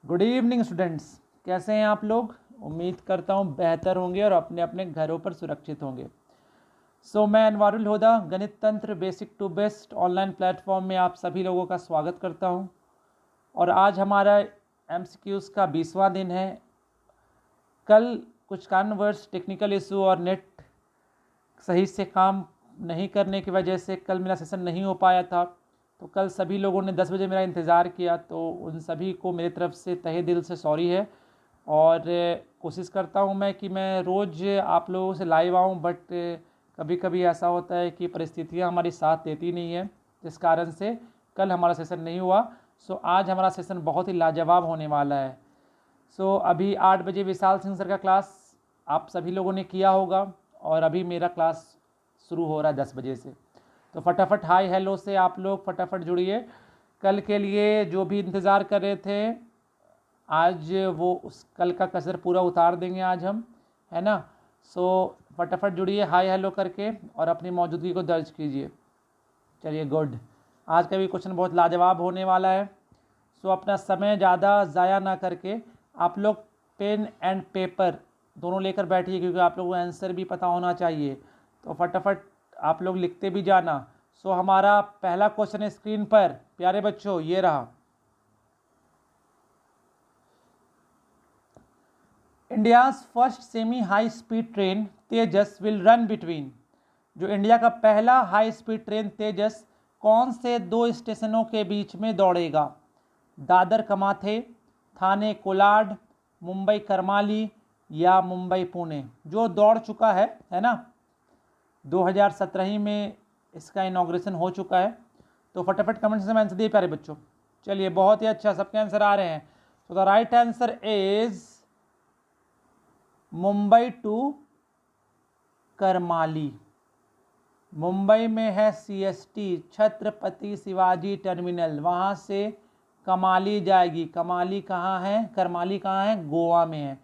Good evening students. कैसे हैं आप लोग? उम्मीद करता हूँ बेहतर होंगे और अपने अपने घरों पर सुरक्षित होंगे। मैं Anwarul Hoda Ganit Tantra basic to best online platform में आप सभी लोगों का स्वागत करता हूँ। और आज हमारा MCQs का 20वां दिन है। कल कुछ कारणवश टेक्निकल इशू और नेट सही से काम नहीं करने की वजह से कल मेरा सेशन नहीं हो पाया था। तो कल सभी लोगों ने 10 बजे मेरा इंतज़ार किया, तो उन सभी को मेरी तरफ से तहे दिल से सॉरी है। और कोशिश करता हूं मैं कि मैं रोज़ आप लोगों से लाइव आऊं, बट कभी कभी ऐसा होता है कि परिस्थितियां हमारी साथ देती नहीं है, जिस कारण से कल हमारा सेशन नहीं हुआ। आज हमारा सेशन बहुत ही लाजवाब होने वाला है। अभी 8 बजे विशाल सिंह सर का क्लास आप सभी लोगों ने किया होगा और अभी मेरा क्लास शुरू हो रहा है 10 बजे से। तो फटाफट हाय हेलो से आप लोग फटाफट जुड़िए। कल के लिए जो भी इंतज़ार कर रहे थे, आज वो उस कल का कसर पूरा उतार देंगे आज हम, है ना। फटाफट जुड़िए हाय हेलो करके और अपनी मौजूदगी को दर्ज कीजिए। चलिए गुड। आज का भी क्वेश्चन बहुत लाजवाब होने वाला है। अपना समय ज़्यादा ज़ाया ना करके आप लोग पेन एंड पेपर दोनों लेकर बैठिए, क्योंकि आप लोगों को आंसर भी पता होना चाहिए। तो फटाफट आप लोग लिखते भी जाना। हमारा पहला क्वेश्चन है स्क्रीन पर, प्यारे बच्चों, ये रहा। India's first semi high speed train Tejas will run between. जो इंडिया का पहला हाई स्पीड ट्रेन तेजस कौन से दो स्टेशनों के बीच में दौड़ेगा? दादर कमाथे, थाने कोलाड, मुंबई करमाली या मुंबई पुणे। जो दौड़ चुका है ना, 2017 में इसका इनॉग्रेशन हो चुका है। तो फटाफट कमेंट से आंसर दिए प्यारे बच्चों। चलिए बहुत ही अच्छा, सबके आंसर आ रहे हैं। The right answer is Mumbai to Karmali. Mumbai में है CST छत्रपति शिवाजी टर्मिनल, वहाँ से कमाली जाएगी। कमाली कहाँ है? करमाली कहाँ है? गोवा में है।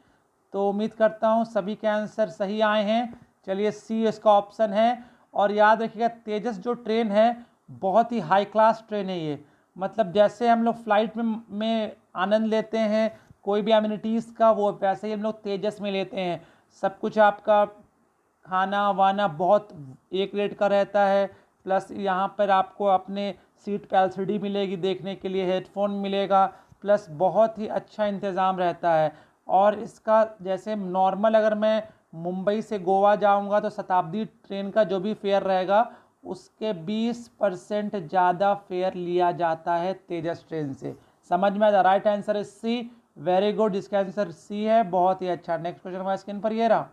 तो उम्मीद करता हूँ सभी के आंसर सही आए हैं। चलिए सी इसका ऑप्शन है। और याद रखिएगा तेजस जो ट्रेन है बहुत ही हाई क्लास ट्रेन है ये। मतलब जैसे हम लोग फ्लाइट में आनंद लेते हैं कोई भी एमिनिटीज़ का, वो वैसे ही हम लोग तेजस में लेते हैं। सब कुछ आपका खाना वाना बहुत एक रेट का रहता है, प्लस यहाँ पर आपको अपने सीट पे LCD मिलेगी देखने के लिए, हेडफोन मिलेगा, प्लस बहुत ही अच्छा इंतज़ाम रहता है। और इसका जैसे नॉर्मल अगर मैं मुंबई से गोवा जाऊँगा तो शताब्दी ट्रेन का जो भी फेयर रहेगा उसके 20% ज़्यादा फेयर लिया जाता है तेजस ट्रेन से। समझ में आया? Right answer is C. Very good, इसका आंसर सी है। बहुत ही अच्छा। नेक्स्ट क्वेश्चन हमारे स्क्रीन पर ये रहा।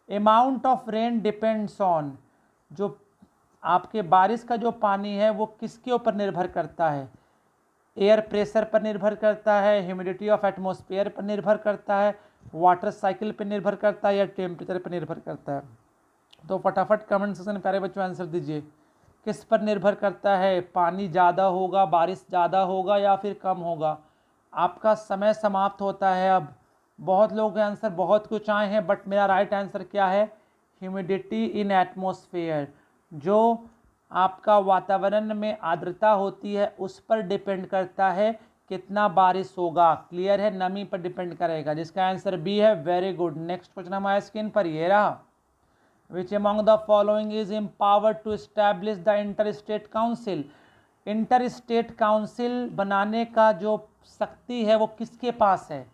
Amount of rain depends on. जो आपके बारिश का जो पानी है वो किसके ऊपर निर्भर करता है? एयर प्रेशर पर निर्भर करता है, ह्यूमिडिटी ऑफ एटमॉस्फेयर पर निर्भर करता है, वाटर साइकिल पर निर्भर करता है, या टेम्परेचर पर निर्भर करता है? तो फटाफट कमेंट सेक्शन में प्यारे बच्चों आंसर दीजिए। किस पर निर्भर करता है? पानी ज़्यादा होगा, बारिश ज़्यादा होगा या फिर कम होगा? आपका समय समाप्त होता है अब। बहुत लोगों के आंसर बहुत कुछ आए हैं, बट मेरा राइट आंसर क्या है? Humidity in atmosphere. जो आपका वातावरण में आर्द्रता होती है उस पर डिपेंड करता है कितना बारिश होगा। क्लियर है? नमी पर डिपेंड करेगा, जिसका आंसर बी है। Very good. नेक्स्ट क्वेश्चन हमारे स्क्रीन पर ये रहा। Which among the following is empowered to establish the interstate council? Interstate council बनाने का जो शक्ति है वो किसके पास है?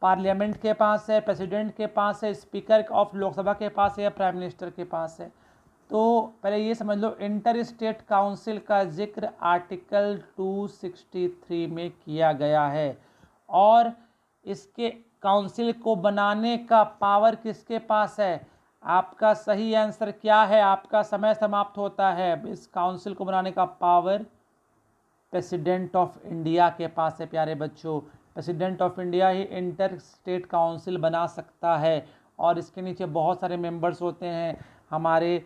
पार्लियामेंट के पास है, प्रेसिडेंट के पास है, स्पीकर ऑफ लोकसभा के पास है, या प्राइम मिनिस्टर के पास है? तो पहले ये समझ लो, इंटरस्टेट काउंसिल का जिक्र आर्टिकल 263 में किया गया है। और इसके काउंसिल को बनाने का पावर किसके पास है? आपका सही आंसर क्या है? आपका समय समाप्त होता है। इस काउंसिल को बनाने का पावर प्रेसिडेंट ऑफ इंडिया के पास है प्यारे बच्चों। President of India he inter state council बना सकता है। और इसके नीचे बहुत सारे मेंबर्स होते हैं, हमारे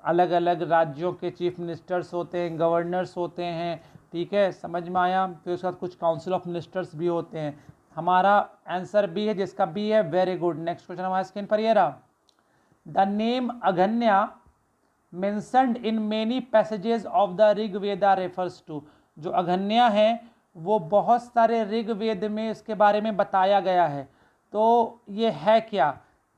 अलग अलग राज्यों के चीफ मिनिस्टर्स होते हैं, गवर्नर्स होते हैं। ठीक है, समझ में आया? फिर उसके बाद कुछ काउंसिल ऑफ मिनिस्टर्स भी होते हैं। हमारा आंसर बी है, जिसका बी है। Very good. नेक्स्ट क्वेश्चन हमारे स्क्रीन पर ये रहा। The name Aghnya mentioned in many passages of the Rigveda refers to। जो अगन्या है वो बहुत सारे ऋग्वेद में इसके बारे में बताया गया है। तो ये है क्या?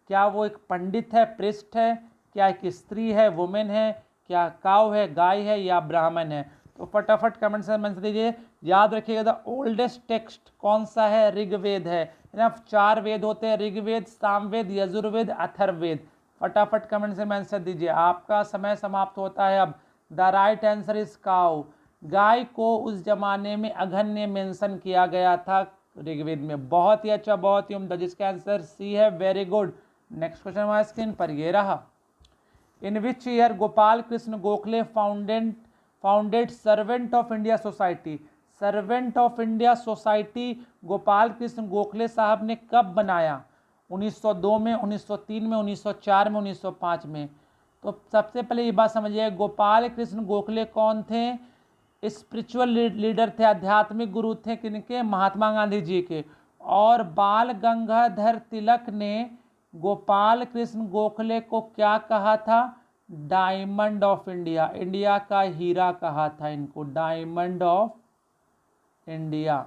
क्या वो एक पंडित है, प्रिस्ट है, क्या एक स्त्री है, वुमेन है, क्या काव है, गाय है, या ब्राह्मण है? तो फटाफट कमेंट से आंसर दीजिए। याद रखिएगा द ओल्डेस्ट टेक्स्ट कौन सा है? ऋग्वेद है ना। 4 वेद होते हैं, ऋग्वेद, सामवेद, यजुर्वेद, अथर्ववेद। फटाफट कमेंट से आंसर दीजिए। आपका समय समाप्त होता है अब। The right answer is cow. गाय को उस जमाने में अघन्य मेंशन किया गया था ऋग्वेद में। बहुत ही अच्छा, बहुत ही उम्दा, जिसका आंसर सी है। Very good. नेक्स्ट क्वेश्चन हमारे स्क्रीन पर ये रहा। In which year Gopal Krishna Gokhale founded servant of India society? Servant of India society Gopal Krishna Gokhale साहब ने कब बनाया? 1902 में, 1903 में, 1904 में, 1905 में? तो सबसे पहले ये बात समझिए, गोपाल कृष्ण गोखले कौन थे? स्पिरिचुअल लीडर थे, आध्यात्मिक गुरु थे। किनके? महात्मा गांधी जी के। और बाल गंगाधर तिलक ने गोपाल कृष्ण गोखले को क्या कहा था? डायमंड ऑफ इंडिया, इंडिया का हीरा कहा था इनको, डायमंड ऑफ इंडिया।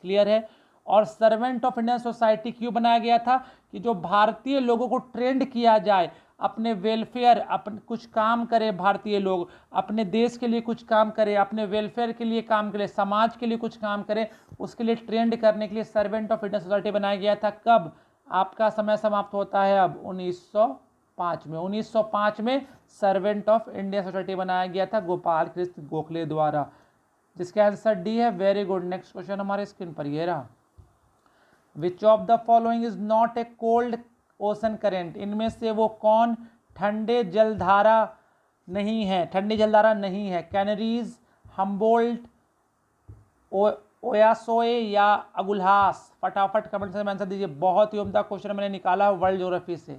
क्लियर है? और सर्वेंट ऑफ इंडियन सोसाइटी क्यों बनाया गया था? कि जो भारतीय लोगों को ट्रेंड किया जाए, अपने वेलफेयर, अपने कुछ काम करे, भारतीय लोग अपने देश के लिए कुछ काम करे, अपने वेलफेयर के लिए काम करे, समाज के लिए कुछ काम करे, उसके लिए ट्रेंड करने के लिए सर्वेंट ऑफ इंडियन सोसाइटी बनाया गया था। कब? आपका समय समाप्त होता है अब। 1905 में। 1905 में सर्वेंट ऑफ इंडियन सोसाइटी बनाया गया था गोपाल कृष्ण गोखले द्वारा, जिसका आंसर डी है। Very good. नेक्स्ट क्वेश्चन हमारे स्क्रीन पर ये रहा। Which of the following is not a cold ocean current? इनमें से वो कौन ठंडे जलधारा नहीं है? ठंडी जलधारा नहीं है। कैनरीज, हम्बोल्ट, ओयासोए या अगुल्हास? फटाफट कमेंट से आंसर दीजिए। बहुत ही उम्दा क्वेश्चन मैंने निकाला वर्ल्ड ज्योग्राफी से।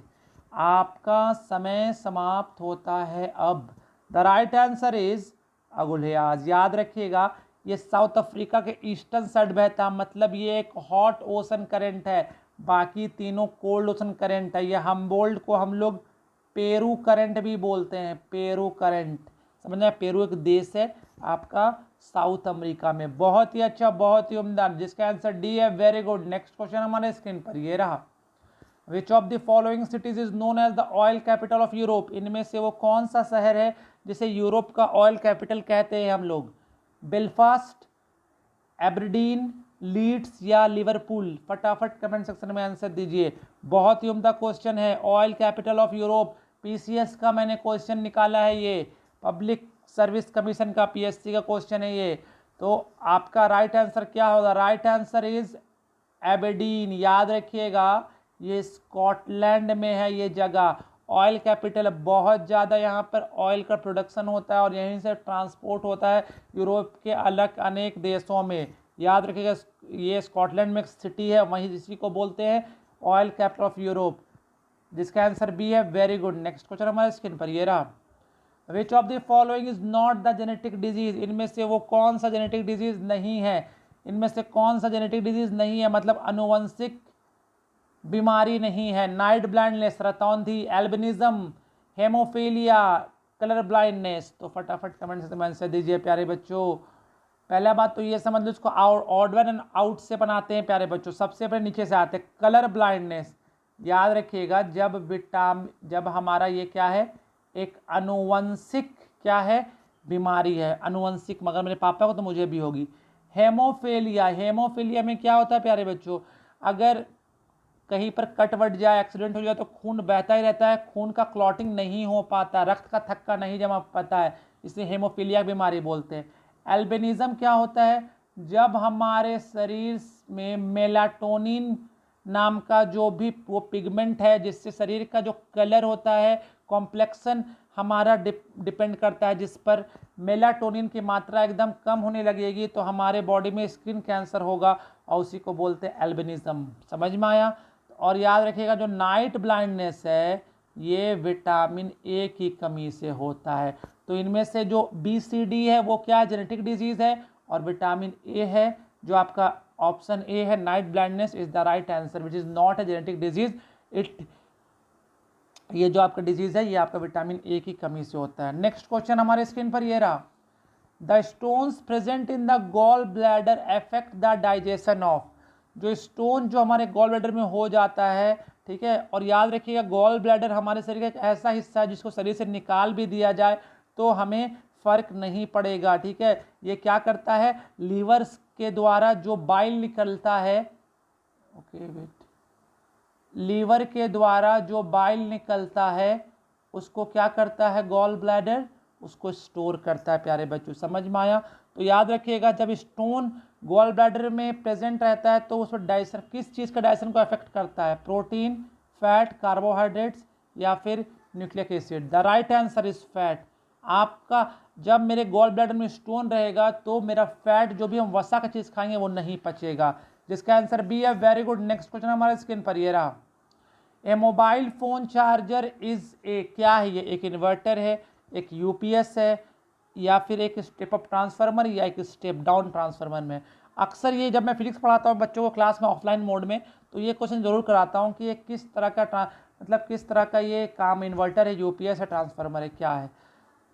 आपका समय समाप्त होता है अब। The right answer is Agulhas. याद रखिएगा, ये साउथ अफ्रीका के ईस्टर्न साइड बहता, मतलब ये एक हॉट ओशन करंट है, बाकी तीनों कोल्ड ओशन करंट है। ये हम्बोल्ट को हम लोग पेरू करंट भी बोलते हैं, पेरू करंट। समझना, पेरू एक देश है आपका साउथ अमेरिका में। बहुत ही अच्छा, बहुत ही उम्दा, जिसका आंसर डी है। Very good. नेक्स्ट क्वेश्चन हमारे स्क्रीन पर ये रहा। Which of the following cities is known as the oil capital of Europe? इनमें से वो कौन सा शहर है जिसे यूरोप का ऑयल कैपिटल कहते हैं हम लोग? बेलफास्ट, एबरडीन, लीड्स या लिवरपूल? फटाफट कमेंट सेक्शन में आंसर दीजिए। बहुत ही उम्दा क्वेश्चन है। Oil capital of Europe, PCS का मैंने क्वेश्चन निकाला है, ये पब्लिक सर्विस कमीशन का पीएससी का क्वेश्चन है ये। तो आपका राइट आंसर क्या होगा? Right answer is Aberdeen. याद रखिएगा, ये स्कॉटलैंड में है ये जगह। ऑयल कैपिटल, बहुत ज़्यादा यहाँ पर ऑयल का प्रोडक्शन होता है और यहीं से ट्रांसपोर्ट होता है यूरोप के अलग अनेक देशों में। याद रखिएगा, ये स्कॉटलैंड में एक सिटी है, वहीं जिसी को बोलते हैं ऑयल कैपिटल ऑफ यूरोप, जिसका आंसर बी है। Very good. नेक्स्ट क्वेश्चन हमारे स्क्रीन पर ये रहा। Which of the following is not the genetic disease? इनमें से वो कौन सा जेनेटिक डिजीज नहीं है? इनमें से कौन सा जेनेटिक डिजीज नहीं है, मतलब अनुवंशिक बीमारी नहीं है? नाइट ब्लाइंडनेस, रतौंधी, एल्बिनिज्म, हेमोफीलिया, कलर ब्लाइंडनेस? तो फटाफट कमेंट से आंसर दीजिए प्यारे बच्चों। पहला बात तो ये समझ लो, इसको ऑड वन एंड आउट से बनाते हैं प्यारे बच्चों। सबसे पहले नीचे से आते हैं कलर ब्लाइंडनेस। याद रखिएगा, जब हमारा ये क्या है, एक अनुवंशिक क्या है, बीमारी है, अनुवंशिक, मगर मेरे पापा को तो मुझे भी होगी। हेमोफीलिया, हेमोफीलिया में क्या होता है प्यारे बच्चों, अगर कहीं पर कट वट जाए, एक्सीडेंट हो जाए तो खून बहता ही रहता है, खून का क्लॉटिंग नहीं हो पाता, रक्त का थक्का नहीं जमा पाता है, इसे हेमोफीलिया बीमारी बोलते हैं। एल्बिनिज्म क्या होता है, जब हमारे शरीर में मेलाटोनिन नाम का जो भी वो पिगमेंट है, जिससे शरीर का जो कलर होता है, कॉम्प्लेक्शन हमारा डिपेंड करता है, जिस पर मेलाटोनिन की मात्रा एकदम कम होने लगेगी तो हमारे बॉडी में स्किन कैंसर होगा, और उसी को बोलते हैं एल्बिनिज्म। समझ में आया? और याद रखिएगा, जो नाइट ब्लाइंडनेस है ये विटामिन ए की कमी से होता है। तो इनमें से जो BCD है वो क्या जेनेटिक डिजीज़ है, और विटामिन ए है जो आपका ऑप्शन ए है, night blindness is the right answer, which is not a genetic disease. ये जो आपका डिजीज़ है ये आपका विटामिन ए की कमी से होता है। नेक्स्ट क्वेश्चन हमारे स्क्रीन पर ये रहा। The stones present in the gall bladder affect the digestion of, जो स्टोन जो हमारे गॉल ब्लैडर में हो जाता है, ठीक है। और याद रखिएगा गॉल ब्लैडर हमारे शरीर का एक ऐसा हिस्सा है जिसको शरीर से निकाल भी दिया जाए तो हमें फर्क नहीं पड़ेगा, ठीक है। ये क्या करता है, लीवर के द्वारा जो बाइल निकलता है, ओके वेट, लीवर के द्वारा जो बाइल निकलता है उसको क्या करता है गॉल ब्लैडर, उसको स्टोर करता है। प्यारे बच्चों समझ में आया। तो याद रखिएगा जब स्टोन गॉल ब्लैडर में प्रेजेंट रहता है तो उसमें डाइजेशन, किस चीज़ का डाइजेशन को अफेक्ट करता है, प्रोटीन, फैट, कार्बोहाइड्रेट्स या फिर nucleic acid. The right answer is fat. आपका जब मेरे गॉल ब्लैडर में स्टोन रहेगा तो मेरा फैट जो भी हम वसा का चीज़ खाएंगे वो नहीं पचेगा, जिसका आंसर बी है। Very good. नेक्स्ट क्वेश्चन हमारे स्क्रीन पर ये रहा। A mobile phone charger is a, क्या है ये, एक इन्वर्टर है, एक यूपीएस है, या फिर एक स्टेप अप ट्रांसफार्मर या एक स्टेप डाउन ट्रांसफार्मर में। अक्सर ये जब मैं फिजिक्स पढ़ाता हूँ बच्चों को क्लास में ऑफलाइन मोड में तो ये क्वेश्चन जरूर कराता हूँ कि ये किस तरह का मतलब किस तरह का ये काम, इन्वर्टर है, यूपीएस है, ट्रांसफार्मर है, क्या है।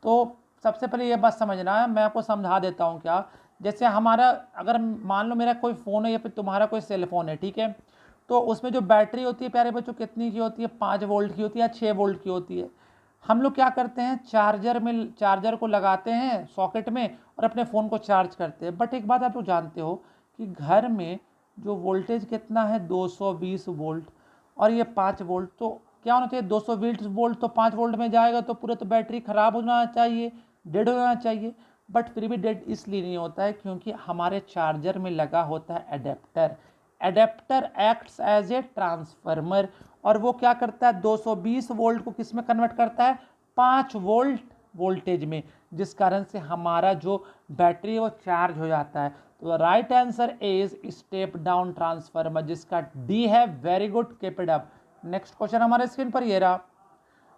तो सबसे पहले ये बात समझना है, मैं आपको समझा देता हूँ क्या। जैसे हमारा, अगर मान लो मेरा कोई फ़ोन है या फिर तुम्हारा कोई सेल फ़ोन है, ठीक है, तो उसमें जो बैटरी होती है प्यारे बच्चों कितनी की होती है, 5 वोल्ट की होती है या 6 वोल्ट की होती है। हम लोग क्या करते हैं, चार्जर को लगाते हैं सॉकेट में और अपने फ़ोन को चार्ज करते हैं। बट एक बात आप लोग जानते हो कि घर में जो वोल्टेज कितना है, 220 वोल्ट, और ये 5 वोल्ट, तो क्या होना चाहिए, 220 वोल्ट तो 5 वोल्ट में जाएगा तो पूरा तो बैटरी ख़राब होना चाहिए, डेड होना चाहिए। बट फिर भी डेड इसलिए नहीं होता है क्योंकि हमारे चार्जर में लगा होता है adapter. Adapter acts as a transformer, और वो क्या करता है, 220 वोल्ट को किस में कन्वर्ट करता है, 5 वोल्ट वोल्टेज में, जिस कारण से हमारा जो बैटरी है वो चार्ज हो जाता है। तो right answer is step down transformer, जिसका डी है। Very good, keep it up. Next question हमारे स्क्रीन पर ये रहा।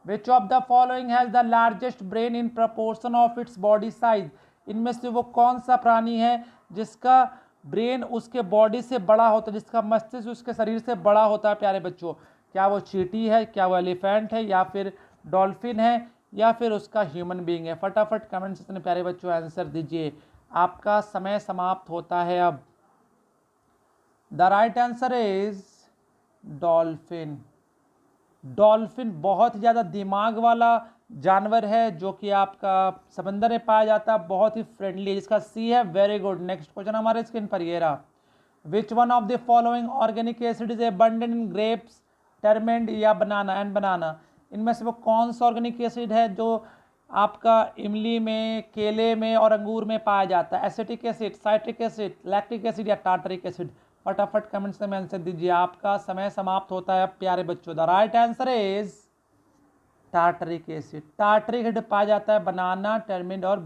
Which of the following has the largest brain in proportion of its body size, इनमें से वो कौन सा प्राणी है जिसका ब्रेन उसके बॉडी से बड़ा होता है, जिसका मस्तिष्क उसके शरीर से बड़ा होता है। प्यारे बच्चों, क्या वो चींटी है, क्या वो एलिफेंट है, या फिर डॉल्फिन है, या फिर उसका ह्यूमन बीइंग है। फटाफट कमेंट सेक्शन में प्यारे बच्चों आंसर दीजिए, आपका समय समाप्त होता है अब। The right answer is dolphin. Dolphin बहुत ही ज़्यादा दिमाग वाला जानवर है जो कि आपका समंदर में पाया जाता है, बहुत ही फ्रेंडली है, जिसका सी है। Very good. नेक्स्ट क्वेश्चन हमारे स्क्रीन पर ये रहा। Which one of the following organic acid is abundant in grapes, tamarind या बनाना एंड बनाना, इनमें से वो कौन सा ऑर्गेनिक एसिड है जो आपका इमली में, केले में और अंगूर में पाया जाता है। Acetic acid, citric acid, lactic acid या टार्टरिक एसिड। फटाफट कमेंट्स में आंसर दीजिए, आपका समय समाप्त होता है प्यारे बच्चों। The right answer is tartaric acid. Tartaric acid पाया जाता है बनाना, टर्मिंड और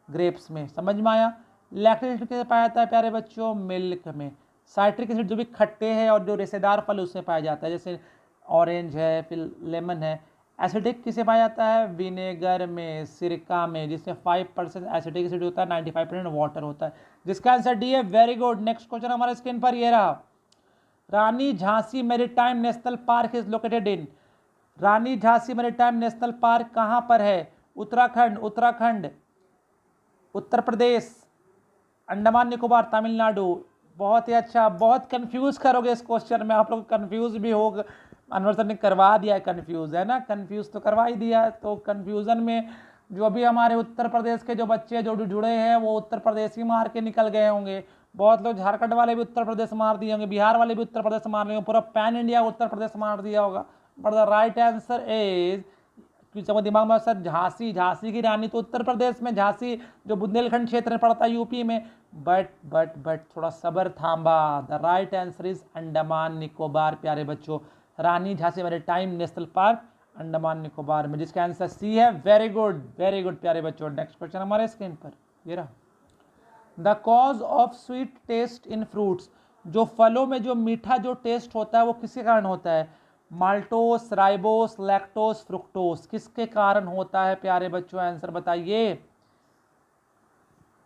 ग्रेप्स में, समझ में आया। लैक्टिक एसिड कैसे पाया जाता है प्यारे बच्चों, मिल्क में। साइट्रिक एसिड जो भी खट्टे हैं और जो रेशेदार फल उसमें पाया जाता है, जैसे ऑरेंज है, फिर लेमन है। एसिडिक किसे पाया जाता है, विनेगर में, सिरका में, जिसमें 5% एसिडिक एसिड होता है, 95% वाटर होता है, जिसका आंसर डी है। Very good. नेक्स्ट क्वेश्चन हमारे स्क्रीन पर ये रहा। Rani Jhansi maritime national park is located in, Rani Jhansi maritime national park कहाँ पर है, उत्तराखंड, उत्तर प्रदेश, अंडमान निकोबार, तमिलनाडु। बहुत ही अच्छा, बहुत कंफ्यूज करोगे इस क्वेश्चन में, आप लोग कंफ्यूज भी हो, अनवर सर ने करवा दिया है कंफ्यूज, है ना, कंफ्यूज तो करवा ही दिया है। तो कंफ्यूजन में जो भी हमारे उत्तर प्रदेश के जो बच्चे जो जुड़े हैं वो उत्तर प्रदेश ही मार के निकल गए होंगे। बहुत लोग झारखंड वाले भी उत्तर प्रदेश मार दिए होंगे, बिहार वाले भी उत्तर प्रदेश मार लिए होंगे, पूरा पैन इंडिया उत्तर प्रदेश मार दिया होगा। But the right answer is, क्योंकि दिमाग में सर झांसी की रानी तो उत्तर प्रदेश में, झांसी जो बुंदेलखंड क्षेत्र में पड़ता है यूपी में। बट थोड़ा सब्र थांबा। The right answer is Andaman Nicobar प्यारे बच्चों। Rani Jhansi maritime national park Andaman Nicobar में, जिसका आंसर सी है। वेरी गुड प्यारे बच्चों। नेक्स्ट क्वेश्चन हमारे स्क्रीन पर ये रहा। The cause of sweet taste in fruits, जो फलों में जो मीठा जो टेस्ट होता है वो किसके कारण होता है, माल्टोस, राइबोस, लैक्टोस, फ्रुक्टोस, किसके कारण होता है प्यारे बच्चों, आंसर बताइए।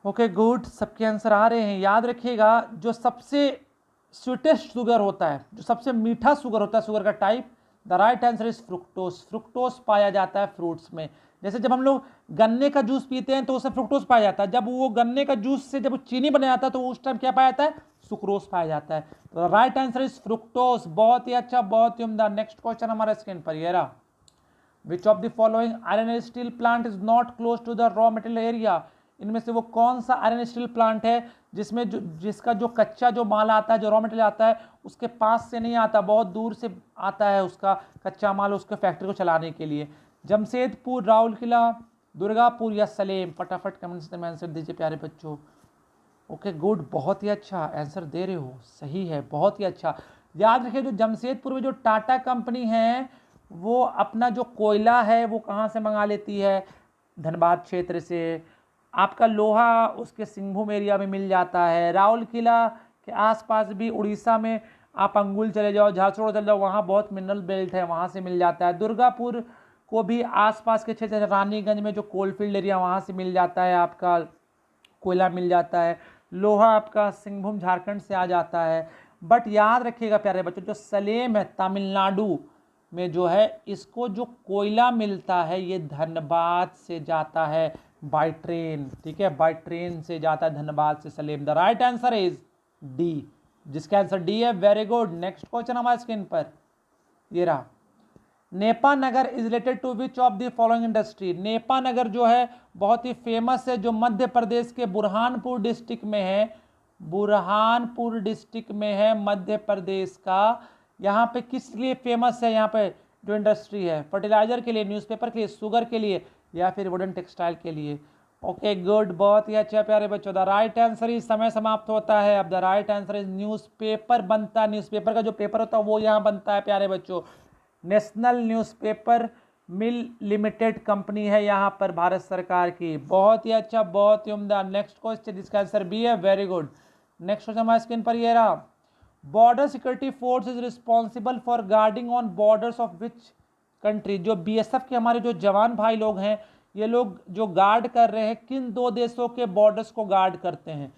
ओके गुड, सबके आंसर आ रहे हैं। याद रखिएगा जो सबसे स्वीटेस्ट शुगर होता है, जो सबसे मीठा शुगर होता है, शुगर का type, the right answer is fructose. Fructose पाया जाता है फ्रूट्स में। जैसे जब हम लोग गन्ने का जूस पीते हैं तो उसमें फ्रुक्टोज पाया जाता है, जब वो गन्ने का जूस से जब वो चीनी बना जाता है तो उस टाइम क्या पाया जाता है, सुक्रोज पाया जाता है। तो राइट आंसर इज फ्रुक्टोज। बहुत ही अच्छा, बहुत ही उम्दा। नेक्स्ट क्वेश्चन हमारा स्क्रीन पर ये रहा। Which of the following iron steel plant is not close to the raw material area. इनमें से वो कौन सा आयरन स्टील प्लांट है जिसमें जिसका जो कच्चा जो माल आता है, जो रॉ मटेरियल आता है, उसके पास से नहीं आता, बहुत दूर से आता है उसका कच्चा माल उसके फैक्ट्री को चलाने के लिए। जमशेदपुर, राउरकेला, दुर्गापुर या सलेम। फटाफट कमेंट्स में आंसर दीजिए प्यारे बच्चों। ओके गुड, बहुत ही अच्छा आंसर दे रहे हो, सही है, बहुत ही अच्छा। याद रखिए जो जमशेदपुर में जो टाटा कंपनी है वो अपना जो कोयला है वो कहाँ से मंगा लेती है, धनबाद क्षेत्र से। आपका लोहा उसके सिंहभूम एरिया में मिल जाता है। राउरकेला के आसपास भी उड़ीसा में आप अंगुल चले जाओ, झारसुगुड़ा चले जाओ, वहाँ बहुत मिनरल बेल्ट है, वहाँ से मिल जाता है। दुर्गापुर को भी आसपास के क्षेत्र, रानीगंज में जो कोलफील्ड एरिया वहाँ से मिल जाता है, आपका कोयला मिल जाता है। लोहा आपका सिंहभूम झारखंड से आ जाता है। बट याद रखिएगा प्यारे बच्चों, जो सलेम है तमिलनाडु में जो है, इसको जो कोयला मिलता है ये धनबाद से जाता है बाय ट्रेन, ठीक है, बाय ट्रेन से जाता है धनबाद से Salem. The right answer is D, जिसका आंसर डी है। Very good. नेक्स्ट क्वेश्चन हमारे स्क्रीन पर ये रहा। Nepanagar is related to which of the following industry. Nepanagar जो है बहुत ही फेमस है, जो मध्य प्रदेश के बुरहानपुर डिस्ट्रिक्ट में है, बुरहानपुर डिस्ट्रिक्ट में है मध्य प्रदेश का। यहाँ पे किस लिए फेमस है, यहाँ पे जो इंडस्ट्री है, फर्टिलाइजर के लिए, न्यूज़पेपर के लिए, शुगर के लिए, या फिर वुडन टेक्सटाइल के लिए। ओके गुड, बहुत ही अच्छा प्यारे बच्चों। द राइट आंसर इज, समय समाप्त होता है अब। The right answer is newspaper बनता है, न्यूज़पेपर का जो पेपर होता है वो यहाँ बनता है प्यारे बच्चों। National newspaper mill limited company है यहाँ पर भारत सरकार की। बहुत ही अच्छा, बहुत ही उम्दा। नेक्स्ट क्वेश्चन जिसका आंसर बी है। Very good. नेक्स्ट क्वेश्चन हमारे स्क्रीन पर ये रहा। Border security force is responsible for guarding on borders of which country. जो बीएसएफ के हमारे जो जवान भाई लोग हैं, ये लोग जो गार्ड कर रहे हैं, किन दो देशों के बॉर्डर्स को गार्ड करते हैं?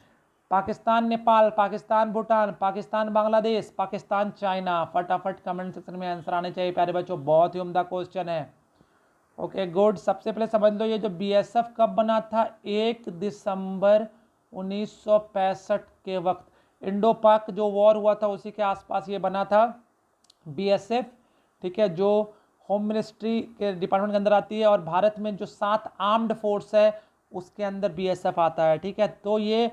पाकिस्तान नेपाल, पाकिस्तान भूटान, पाकिस्तान बांग्लादेश, पाकिस्तान चाइना। फटाफट कमेंट सेक्शन में आंसर आने चाहिए प्यारे बच्चों, बहुत ही उम्दा क्वेश्चन है। Okay good. सबसे पहले समझ लो ये जो बीएसएफ कब बना था, 1 दिसंबर 1965 के वक्त इंडो पाक जो वॉर हुआ था उसी के आसपास ये बना था बीएसएफ, ठीक है, जो होम मिनिस्ट्री के डिपार्टमेंट के अंदर आती है। और भारत में जो 7 आर्म्ड फोर्स है उसके अंदर बीएसएफ आता है, ठीक है। तो ये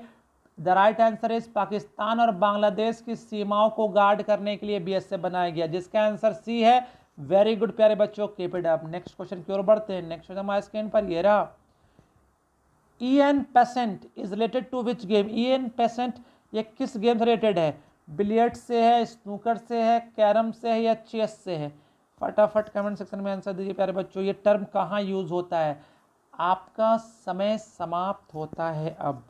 the right answer is Pakistan और बांग्लादेश की सीमाओं को गार्ड करने के लिए बीएसएफ बनाया गया, जिसका आंसर सी है। वेरी गुड प्यारे बच्चों, keep it up. Next question की ओर बढ़ते हैं। नेक्स्ट क्वेश्चन हमारे स्क्रीन पर ये रहा। En passant is related to which game. En passant ये किस गेम से रिलेटेड है? बिलियर्ड से है, स्नूकर से है, कैरम से है, या चेस से है? फटाफट कमेंट सेक्शन में आंसर दीजिए प्यारे बच्चों। ये टर्म कहाँ यूज होता है? आपका समय समाप्त होता है अब।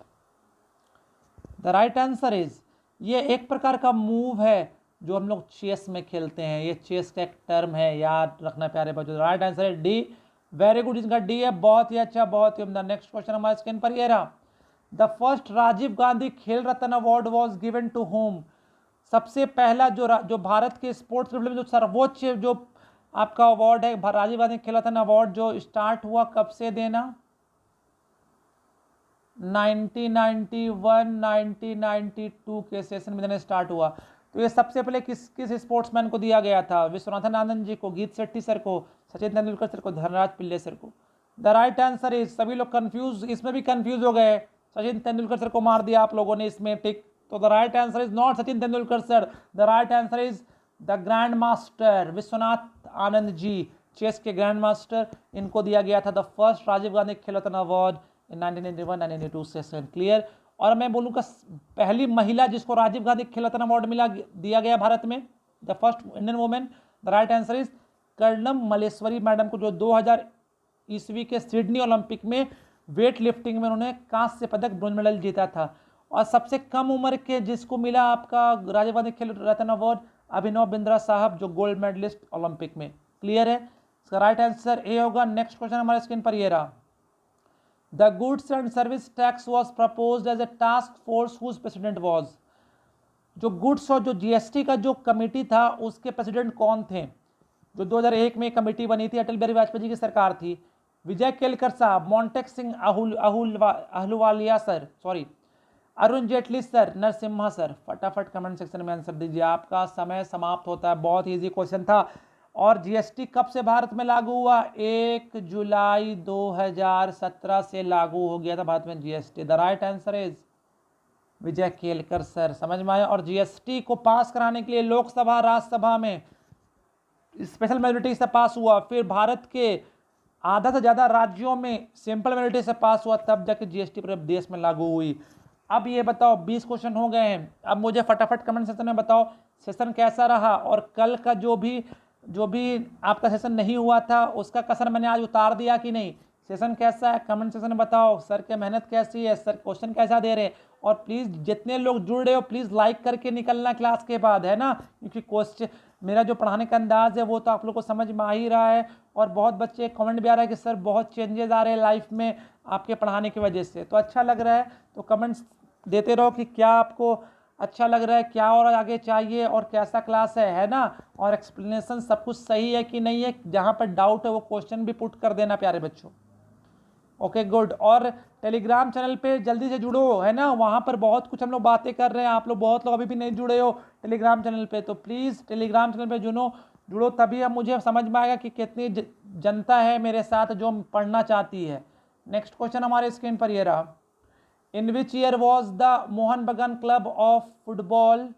द राइट आंसर इज, ये एक प्रकार का मूव है जो हम लोग चेस में खेलते हैं, ये चेस का एक टर्म है, याद रखना प्यारे बच्चों। राइट आंसर है डी। वेरी गुड, इसका डी है, बहुत ही अच्छा, बहुत ही उम्दा। नेक्स्ट क्वेश्चन हमारे स्क्रीन पर ये रहा। The first Rajiv Gandhi Khel Ratna award was given to whom. सबसे पहला जो भारत के स्पोर्ट्स में जो सर्वोच्च जो आपका अवार्ड है, राजीव गांधी खेल रत्न अवार्ड, जो स्टार्ट हुआ कब से देना? 1991 1992 के सेशन में देना स्टार्ट हुआ। तो ये सबसे पहले किस स्पोर्ट्समैन को दिया गया था? विश्वनाथन आनंद जी को, गीत शेट्टी सर को, सचिन तेंदुलकर सर को, धनराज पिल्ले सर को। द राइट आंसर इज, सभी लोग कंफ्यूज, इसमें भी कंफ्यूज हो गए, सचिन तेंदुलकर सर को मार दिया आप लोगों ने इसमें, टिक। तो the right answer is not Sachin Tendulkar sir, the right answer is the grand master Vishwanath Anand ji, chess के ग्रैंड मास्टर, इनको दिया गया था the first Rajiv Gandhi Khel Ratna award in 1991-1992 session. Clear. और मैं बोलूँगा पहली महिला जिसको राजीव गांधी खेल रत्न अवार्ड दिया गया भारत में, the first Indian women, the right answer is Karnam Malleswari madam को, जो 2000 ईस्वी के सिडनी ओलंपिक में वेट लिफ्टिंग में उन्होंने कांस्य पदक, ब्रोंज मेडल जीता था। और सबसे कम उम्र के जिसको मिला आपका राजीव गांधी खेल रत्न अवार्ड, अभिनव बिंद्रा साहब, जो गोल्ड मेडलिस्ट ओलंपिक में। क्लियर है, इसका राइट आंसर ए होगा। नेक्स्ट क्वेश्चन हमारे स्क्रीन पर ये रहा। The goods and service tax was proposed as a task force whose president was. जो गुड्स और जो जीएसटी का जो कमेटी था उसके प्रेसिडेंट कौन थे? जो 2001 में कमेटी बनी थी, अटल बिहारी वाजपेयी जी की सरकार थी, विजय केलकर साहब, Montek Singh Ahluwalia sir, sorry, Arun Jaitley sir, Narasimha sir. फटाफट कमेंट सेक्शन में आंसर दीजिए, आपका समय समाप्त होता है। बहुत इजी क्वेश्चन था। और जीएसटी कब से भारत में लागू हुआ? 1 जुलाई 2017 से लागू हो गया था भारत में GST. The right answer is Vijay Kelkar sir. समझ में आया? और जीएसटी को पास कराने के लिए लोकसभा राज्यसभा में स्पेशल मेजोरिटी से पास हुआ, फिर भारत के आधा से ज्यादा राज्यों में सिंपल मेजोरिटी से पास हुआ, तब जाके जीएसटी पूरे देश में लागू हुई। अब ये बताओ, 20 क्वेश्चन हो गए हैं। अब मुझे फटाफट कमेंट सेक्शन में बताओ सेशन कैसा रहा, और कल का जो भी आपका सेशन नहीं हुआ था उसका कसर मैंने आज उतार दिया कि नहीं। सेशन कैसा है कमेंट सेक्शन में बताओ। सर की मेहनत कैसी है, सर क्वेश्चन कैसा दे रहे हैं। और प्लीज़ जितने लोग जुड़ रहे हो प्लीज़ लाइक करके निकलना क्लास के बाद, है ना, क्योंकि क्वेश्चन मेरा जो पढ़ाने का अंदाज है वो तो आप लोग को समझ में आ ही रहा है। और बहुत बच्चे कमेंट भी आ रहा है कि सर बहुत चेंजेस आ रहे हैं लाइफ में आपके पढ़ाने की वजह से, तो अच्छा लग रहा है। तो कमेंट्स देते रहो कि क्या आपको अच्छा लग रहा है, क्या और आगे चाहिए, और कैसा क्लास है ना। और एक्सप्लेनेशन सब कुछ सही है कि नहीं है, जहाँ पर डाउट है वो क्वेश्चन भी पुट कर देना प्यारे बच्चों। Okay good. और टेलीग्राम चैनल पे जल्दी से जुड़ो, है ना, वहाँ पर बहुत कुछ हम लोग बातें कर रहे हैं। आप लोग बहुत लोग अभी भी नहीं जुड़े हो टेलीग्राम चैनल पे, तो प्लीज़ टेलीग्राम चैनल पे जुड़ो, तभी अब मुझे समझ में आएगा कि कितनी जनता है मेरे साथ जो पढ़ना चाहती है। नेक्स्ट क्वेश्चन हमारे स्क्रीन पर ये रहा। In which year was the Mohun Bagan club of football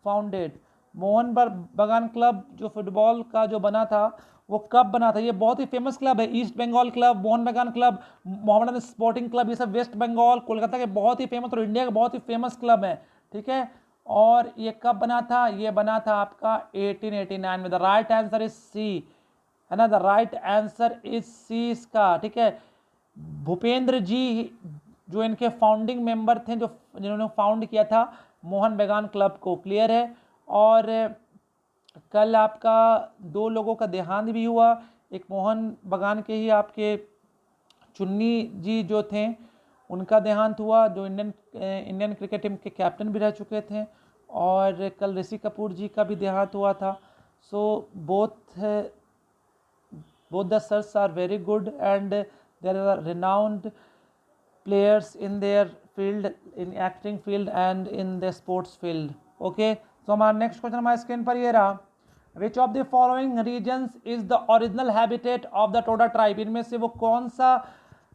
founded? Mohun Bagan club जो फुटबॉल का जो बना था वो कब बना था? ये बहुत ही फेमस क्लब है। East Bengal club, Mohan Bagan club, Mohammedan sporting club, ये सब वेस्ट बंगाल कोलकाता के बहुत ही फेमस और इंडिया के बहुत ही फेमस क्लब है, ठीक है। और ये कब बना था? ये बना था आपका 1889 में। The right answer is C, है ना, the right answer is C इसका, ठीक है। भूपेंद्र जी जो इनके फाउंडिंग मेंबर थे, जो जिन्होंने फाउंड किया था मोहन बगान क्लब को, क्लियर है। और कल आपका 2 लोगों का देहांत भी हुआ। एक मोहन बगान के ही आपके चुन्नी जी जो थे उनका देहांत हुआ, जो इंडियन क्रिकेट टीम के कैप्टन भी रह चुके थे। और कल ऋषि कपूर जी का भी देहांत हुआ था। So both the sirs are very good and there are renowned players in their field, in acting field and in the sports field. Okay, so हमारा नेक्स्ट क्वेश्चन हमारे स्क्रीन पर ये रहा। Which of the following regions is the original habitat of the Toda tribe? इनमें से वो कौन सा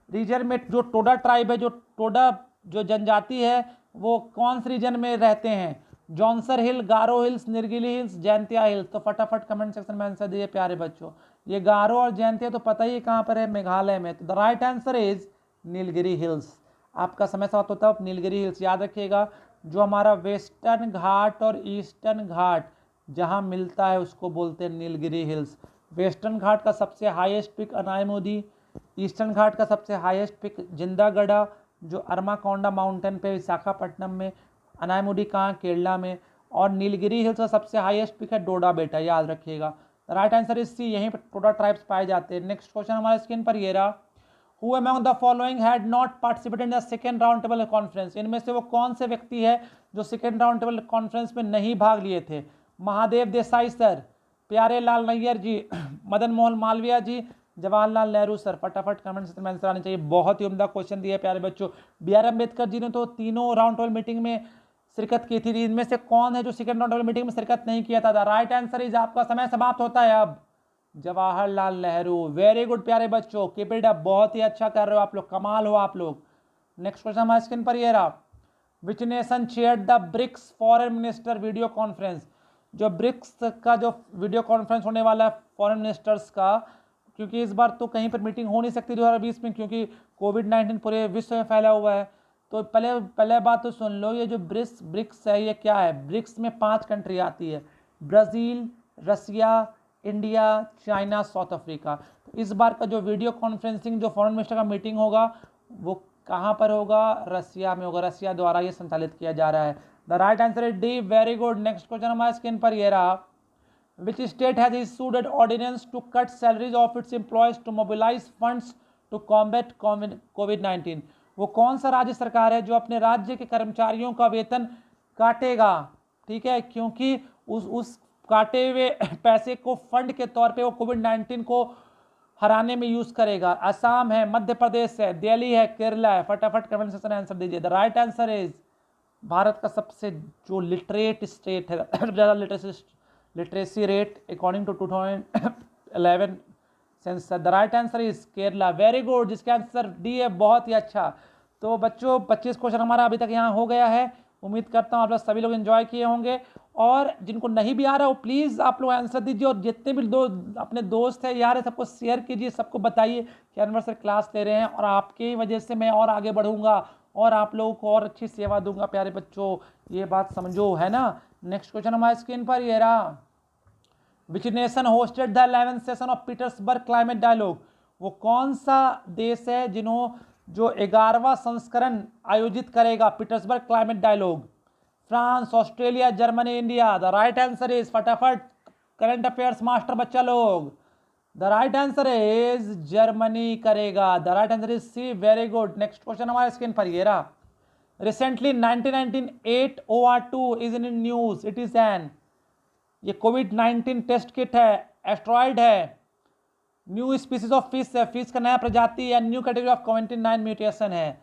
रीजन में जो टोडा ट्राइब है, जो टोडा जो जनजाति है, वो कौन से रीजन में रहते हैं? Jaunsar hill, Garo hills, Nilgiri hills, Jaintia hills. तो फटाफट कमेंट सेक्शन में आंसर दीजिए प्यारे बच्चों। ये गारो और जैंतिया तो पता ही कहाँ पर है, मेघालय में। तो the right answer is Nilgiri hills. आपका समय समाप्त होता है। नीलगिरी हिल्स याद रखिएगा, जो हमारा वेस्टर्न घाट और ईस्टर्न घाट जहां मिलता है उसको बोलते हैं नीलगिरी हिल्स। वेस्टर्न घाट का सबसे हाईएस्ट पिक अनायमोदी, ईस्टर्न घाट का सबसे हाईएस्ट पिक जिंदागढ़ा जो अरमाकोंडा माउंटेन पे विशाखापट्टनम में, अनायमोदी कहाँ, केरला में। और नीलगिरी हिल्स का सबसे हाईएस्ट पिक है डोडा बेटा, याद रखिएगा। राइट आंसर इज सी, यहीं पर टोडा ट्राइब्स पाए जाते हैं। नेक्स्ट क्वेश्चन हमारे स्क्रीन पर ये रहा। Who among the following had not participated in the second round table conference? इनमें से वो कौन से व्यक्ति है जो सेकेंड राउंड टेबल कॉन्फ्रेंस में नहीं भाग लिए थे? महादेव देसाई सर, प्यारे लाल नैयर जी, मदन मोहन मालवीय जी, जवाहरलाल नेहरू सर। फटाफट कमेंट सेक्शन में आंसर आने चाहिए। बहुत ही उम्दा क्वेश्चन दिया प्यारे बच्चों। B.R. अम्बेडकर जी ने तो तीनों राउंड टेबल मीटिंग में शिरकत की थी। इनमें से कौन है जो सेकेंड राउंड टेबल मीटिंग में शिरकत नहीं किया था? राइट आंसर इज, आपका समय समाप्त होता है अब, जवाहरलाल नेहरू। वेरी गुड प्यारे बच्चों, कीप इट अप, बहुत ही अच्छा कर रहे हो आप लोग, कमाल हो आप लोग। नेक्स्ट क्वेश्चन हमारे स्क्रीन पर ये रहा। Which nation chaired the BRICS foreign minister video conference? जो ब्रिक्स का जो वीडियो कॉन्फ्रेंस होने वाला है फॉरेन मिनिस्टर्स का, क्योंकि इस बार तो कहीं पर मीटिंग हो नहीं सकती 2020 में, क्योंकि कोविड-19 पूरे विश्व में फैला हुआ है। तो पहले बात तो सुन लो, ये जो ब्रिक्स है ये क्या है? ब्रिक्स में 5 कंट्री आती है, ब्राज़ील, रसिया, इंडिया, चाइना, साउथ अफ्रीका। तो इस बार का जो वीडियो कॉन्फ्रेंसिंग जो फॉरेन मिनिस्टर का मीटिंग होगा वो कहाँ पर होगा? रसिया में होगा। रसिया द्वारा ये संचालित किया जा रहा है। The right answer is D, very good. Next question हमारे स्क्रीन पर ये रहा। Which state has issued an ordinance to cut salaries of its employees to mobilise funds to combat कोविड-19? वो कौन सा राज्य सरकार है जो अपने राज्य के कर्मचारियों का वेतन काटेगा, ठीक है, क्योंकि उस काटे हुए पैसे को फंड के तौर पे वो कोविड-19 को हराने में यूज करेगा। असम है, मध्य प्रदेश है, दिल्ली है, केरला है। फटाफट कमेंट सेक्शन में आंसर दीजिए। The right answer is Bharat का सबसे जो लिटरेट स्टेट है, ज़्यादा literacy rate according to 2011 census. The right answer is Kerala. Very good, जिसका आंसर डी है, बहुत ही अच्छा। तो बच्चों 25 क्वेश्चन हमारा अभी तक यहाँ हो गया है। उम्मीद करता हूँ आप लोग सभी लोग एंजॉय किए होंगे, और जिनको नहीं भी आ रहा हो प्लीज़ आप लोग आंसर दीजिए, और जितने भी अपने दोस्त हैं यार सबको शेयर कीजिए, सबको बताइए कि अनवर सर क्लास ले रहे हैं, और आपकी ही वजह से मैं और आगे बढ़ूंगा और आप लोगों को और अच्छी सेवा दूंगा। प्यारे बच्चों ये बात समझो, है ना। नेक्स्ट क्वेश्चन हमारे स्क्रीन पर ये रहा। Which nation hosted the 11th session of Petersberg climate dialogue. वो कौन सा देश है जो 11वां संस्करण आयोजित करेगा Petersberg climate dialogue? France, Australia, Germany, India. The right answer is, फटाफट करंट अफेयर्स मास्टर बच्चा लोग, the right answer is Germany करेगा। The right answer is C. Very good. Next question हमारे स्क्रीन पर ये रहा। Recently 1998 OR2 is in news. It is an, ये कोविड-19 टेस्ट किट है, एस्ट्रॉइड है, न्यू स्पीसीज ऑफ फिश है, फिश का नया प्रजाति या new category of covid mutation है।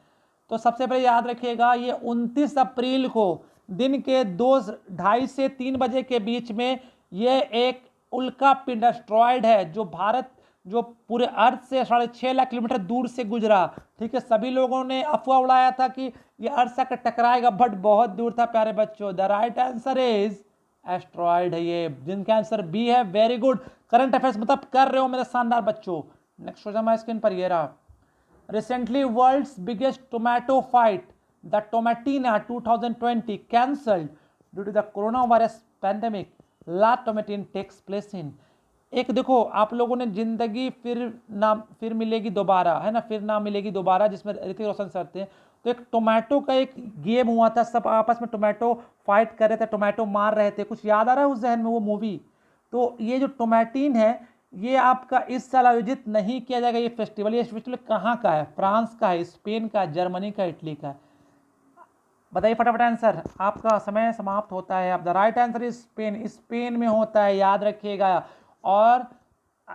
तो सबसे पहले याद रखिएगा ये 29 अप्रैल को दिन के 2:30 से 3 बजे के बीच में ये एक उल्का पिंड एस्ट्रॉइड है जो पूरे अर्थ से 6.5 लाख किलोमीटर दूर से गुजरा। ठीक है, सभी लोगों ने अफवाह उड़ाया था कि ये अर्थ से टकराएगा, बट बहुत दूर था प्यारे बच्चों। The right answer is asteroid है ये, जिनका आंसर बी है। वेरी गुड, करंट अफेयर्स मतलब कर रहे हो मेरे शानदार बच्चों। नेक्स्ट क्वेश्चन हमारे स्क्रीन पर ये रहा। Recently world's biggest tomato fight the Tomatina 2020 cancelled due to the coronavirus pandemic. La Tomatina takes place in. एक देखो आप लोगों ने जिंदगी फिर मिलेगी दोबारा, है ना, फिर ना मिलेगी दोबारा, जिसमें ऋतिक रोशन सर थे। तो एक टोमेटो का एक गेम हुआ था, सब आपस में टोमेटो फाइट कर रहे थे, टोमेटो मार रहे थे। कुछ याद आ रहा है उस जहन में वो मूवी? तो ये जो टोमेटिन है ये आपका इस साल आयोजित नहीं किया जाएगा ये फेस्टिवल। ये फेस्टिवल कहाँ का है? फ्रांस का है, स्पेन का, जर्मनी का, इटली का? बताइए फटाफट आंसर। आपका समय समाप्त होता है। अब the right answer is Spain. Spain में होता है, याद रखिएगा। और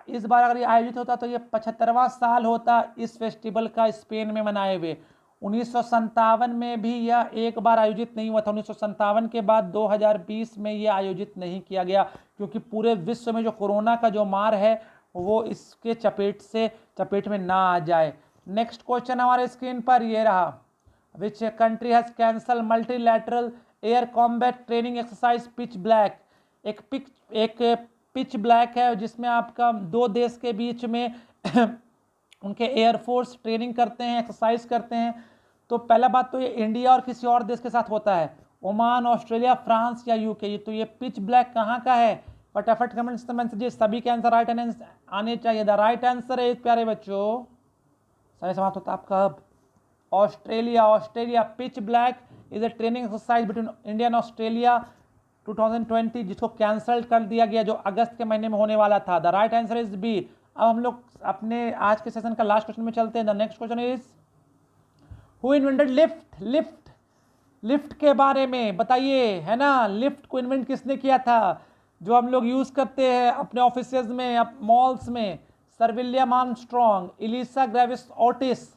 इस बार अगर ये आयोजित होता तो ये 75वां साल होता इस फेस्टिवल का स्पेन में मनाए हुए। 1957 में भी यह एक बार आयोजित नहीं हुआ था। 1957 के बाद 2020 में ये आयोजित नहीं किया गया, क्योंकि पूरे विश्व में जो कोरोना का जो मार है वो इसके चपेट में ना आ जाए। नेक्स्ट क्वेश्चन हमारे स्क्रीन पर ये रहा। Which country has cancel multilateral air combat training exercise pitch black. एक पिच ब्लैक है जिसमें आपका 2 देश के बीच में उनके एयरफोर्स ट्रेनिंग करते हैं, एक्सरसाइज करते हैं। तो पहला बात तो ये इंडिया और किसी और देश के साथ होता है, ओमान, ऑस्ट्रेलिया, फ्रांस या यूके। तो ये पिच ब्लैक कहाँ का है? फटाफट कमेंट्स में दीजिए, सभी के आंसर राइट आने चाहिए। द राइट आंसर है प्यारे बच्चों, समय समाप्त होता आपका अब। Australia pitch black is a training exercise between India and Australia 2020, जिसको कैंसल कर दिया गया, जो अगस्त के महीने में होने वाला था। The right answer is B. अब हम लोग अपने आज के सेशन का लास्ट क्वेश्चन में चलते हैं। The next question is who invented lift के बारे में बताइए, है ना। लिफ्ट को इन्वेंट किसने किया था, जो हम लोग यूज करते हैं अपने ऑफिसेज में, मॉल्स में? Sir William Armstrong, Elisha Graves Otis,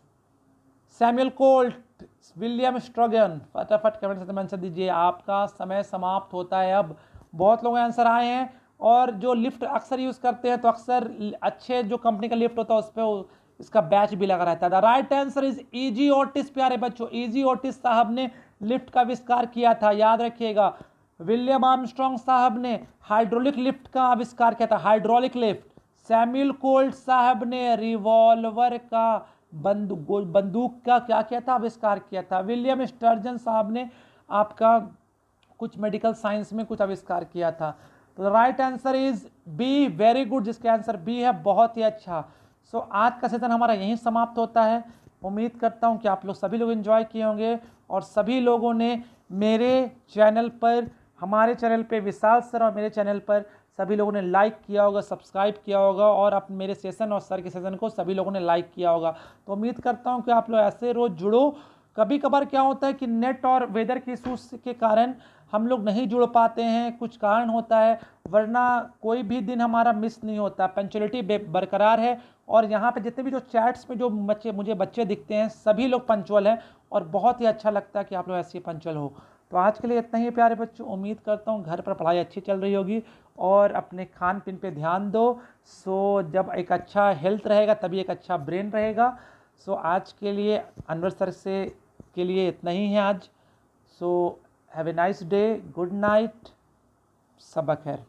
Samuel Colt, William Sturgeon. फटाफट कमेंट में आंसर दीजिए, आपका समय समाप्त होता है अब। बहुत लोग आंसर आए हैं, और जो लिफ्ट अक्सर यूज करते हैं तो अक्सर अच्छे जो कंपनी का लिफ्ट होता है उस पर इसका बैच भी लगा रहता है। The right answer is easy Otis प्यारे बच्चों। ईजी ओटिस साहब ने लिफ्ट का आविष्कार किया था, याद रखिएगा। विलियम आर्मस्ट्रॉन्ग साहब ने हाइड्रोलिक लिफ्ट का आविष्कार किया था, हाइड्रोलिक लिफ्ट। सैमुअल कोल्ट साहब ने रिवॉल्वर का बंदूक का क्या किया था, आविष्कार किया था। विलियम स्टर्जन साहब ने आपका कुछ मेडिकल साइंस में कुछ आविष्कार किया था। तो right answer is B. Very good, जिसका आंसर बी है, बहुत ही अच्छा। सो आज का सेशन हमारा यहीं समाप्त होता है। उम्मीद करता हूं कि आप लोग सभी लोग एंजॉय किए होंगे, और सभी लोगों ने मेरे चैनल पर, हमारे चैनल पे, विशाल सर और मेरे चैनल पर सभी लोगों ने लाइक किया होगा, सब्सक्राइब किया होगा, और अब मेरे सेशन और सर के सेशन को सभी लोगों ने लाइक किया होगा। तो उम्मीद करता हूं कि आप लोग ऐसे रोज़ जुड़ो। कभी कभार क्या होता है कि नेट और वेदर के इशूज़ के कारण हम लोग नहीं जुड़ पाते हैं, कुछ कारण होता है, वरना कोई भी दिन हमारा मिस नहीं होता, पंचुअलिटी बरकरार है। और यहाँ पे जितने भी जो चैट्स में जो मुझे बच्चे दिखते हैं सभी लोग पंचुअल हैं और बहुत ही अच्छा लगता है कि आप लोग ऐसे पंचुअल हो। तो आज के लिए इतना ही प्यारे बच्चों, उम्मीद करता हूँ घर पर पढ़ाई अच्छी चल रही होगी और अपने खान पीन पे ध्यान दो। सो जब एक अच्छा हेल्थ रहेगा तभी एक अच्छा ब्रेन रहेगा। सो आज के लिए अनवर सर से के लिए इतना ही है आज। So have a nice day, good night, सबक खैर।